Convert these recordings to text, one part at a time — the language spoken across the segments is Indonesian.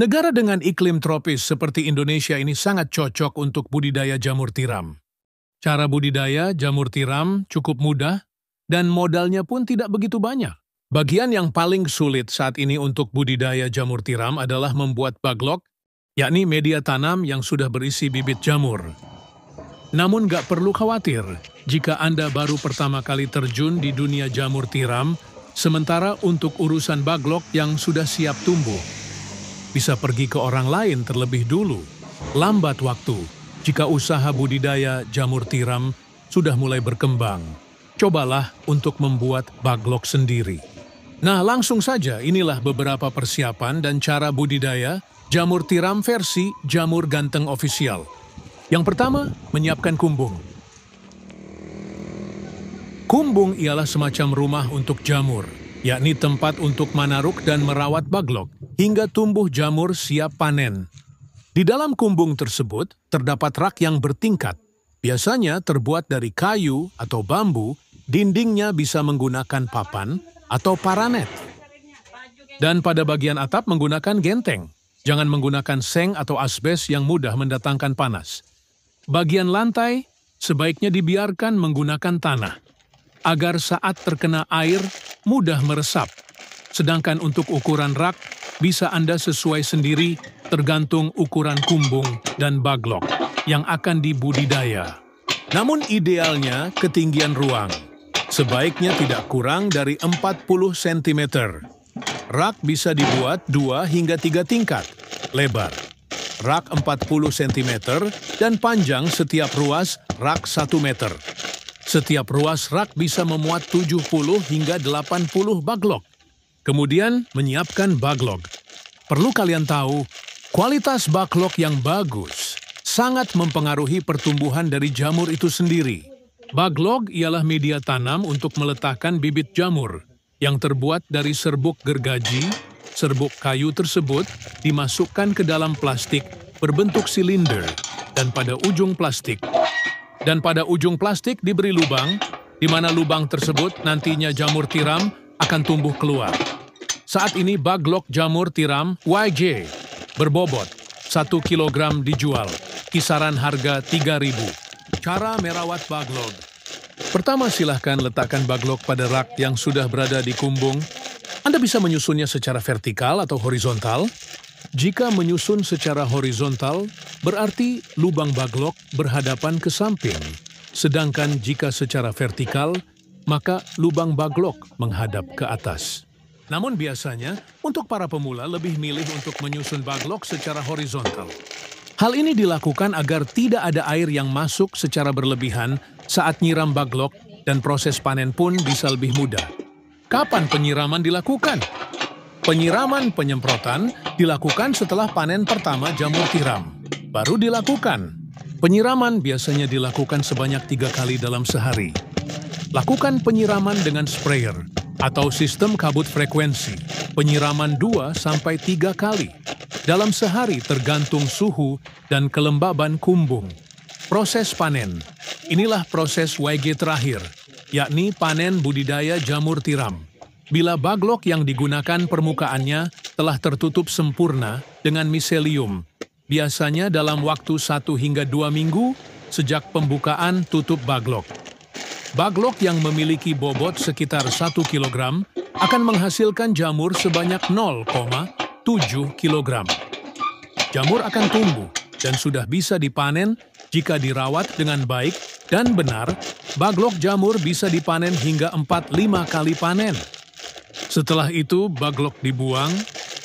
Negara dengan iklim tropis seperti Indonesia ini sangat cocok untuk budidaya jamur tiram. Cara budidaya jamur tiram cukup mudah dan modalnya pun tidak begitu banyak. Bagian yang paling sulit saat ini untuk budidaya jamur tiram adalah membuat baglok, yakni media tanam yang sudah berisi bibit jamur. Namun gak perlu khawatir jika Anda baru pertama kali terjun di dunia jamur tiram, sementara untuk urusan baglok yang sudah siap tumbuh, bisa pergi ke orang lain terlebih dulu. Lambat waktu jika usaha budidaya jamur tiram sudah mulai berkembang. Cobalah untuk membuat baglok sendiri. Nah, langsung saja inilah beberapa persiapan dan cara budidaya jamur tiram versi Jamur Ganteng Official. Yang pertama, menyiapkan kumbung. Kumbung ialah semacam rumah untuk jamur, yakni tempat untuk manaruk dan merawat baglok hingga tumbuh jamur siap panen. Di dalam kumbung tersebut terdapat rak yang bertingkat, biasanya terbuat dari kayu atau bambu, dindingnya bisa menggunakan papan atau paranet. Dan pada bagian atap menggunakan genteng, jangan menggunakan seng atau asbes yang mudah mendatangkan panas. Bagian lantai sebaiknya dibiarkan menggunakan tanah, agar saat terkena air mudah meresap. Sedangkan untuk ukuran rak, bisa Anda sesuai sendiri tergantung ukuran kumbung dan baglok yang akan dibudidaya. Namun idealnya ketinggian ruang, sebaiknya tidak kurang dari 40 cm. Rak bisa dibuat 2 hingga 3 tingkat, lebar. Rak 40 cm dan panjang setiap ruas rak 1 meter. Setiap ruas rak bisa memuat 70 hingga 80 baglok. Kemudian menyiapkan baglok. Perlu kalian tahu, kualitas baglok yang bagus sangat mempengaruhi pertumbuhan dari jamur itu sendiri. Baglok ialah media tanam untuk meletakkan bibit jamur yang terbuat dari serbuk gergaji. Serbuk kayu tersebut dimasukkan ke dalam plastik berbentuk silinder dan pada ujung plastik diberi lubang, di mana lubang tersebut nantinya jamur tiram akan tumbuh keluar. Saat ini baglok jamur tiram YJ berbobot 1 kg dijual, kisaran harga 3.000. Cara merawat baglok. Pertama, silahkan letakkan baglok pada rak yang sudah berada di kumbung. Anda bisa menyusunnya secara vertikal atau horizontal. Jika menyusun secara horizontal, berarti lubang baglok berhadapan ke samping. Sedangkan jika secara vertikal, maka lubang baglok menghadap ke atas. Namun biasanya, untuk para pemula lebih milih untuk menyusun baglok secara horizontal. Hal ini dilakukan agar tidak ada air yang masuk secara berlebihan saat nyiram baglok dan proses panen pun bisa lebih mudah. Kapan penyiraman dilakukan? Penyiraman penyemprotan dilakukan setelah panen pertama jamur tiram. Baru dilakukan. Penyiraman biasanya dilakukan sebanyak 3 kali dalam sehari. Lakukan penyiraman dengan sprayer atau sistem kabut frekuensi. Penyiraman 2-3 kali dalam sehari tergantung suhu dan kelembaban kumbung. Proses panen. Inilah proses YG terakhir, yakni panen budidaya jamur tiram. Bila baglok yang digunakan permukaannya telah tertutup sempurna dengan miselium, biasanya dalam waktu 1 hingga 2 minggu sejak pembukaan tutup baglok. Baglok yang memiliki bobot sekitar 1 kg akan menghasilkan jamur sebanyak 0,7 kg. Jamur akan tumbuh dan sudah bisa dipanen jika dirawat dengan baik dan benar. Baglok jamur bisa dipanen hingga 4-5 kali panen. Setelah itu, baglok dibuang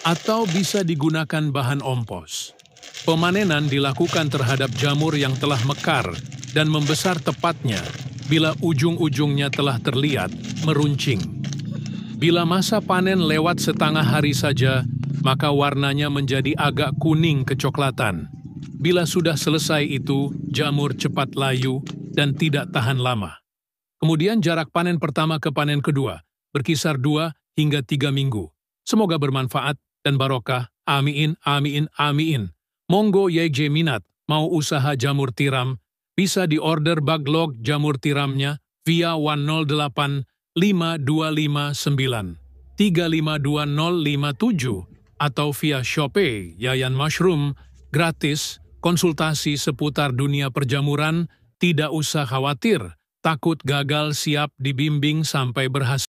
atau bisa digunakan bahan ompos. Pemanenan dilakukan terhadap jamur yang telah mekar dan membesar tepatnya bila ujung-ujungnya telah terlihat meruncing. Bila masa panen lewat setengah hari saja, maka warnanya menjadi agak kuning kecoklatan. Bila sudah selesai itu, jamur cepat layu dan tidak tahan lama. Kemudian jarak panen pertama ke panen kedua berkisar 2 hingga 3 minggu. Semoga bermanfaat dan barokah. Amin, amin, amin. Monggo YJ minat mau usaha jamur tiram, bisa diorder baglok jamur tiramnya via 108 5259 352057 atau via Shopee Yayan Mushroom, gratis, konsultasi seputar dunia perjamuran, tidak usah khawatir, takut gagal siap dibimbing sampai berhasil.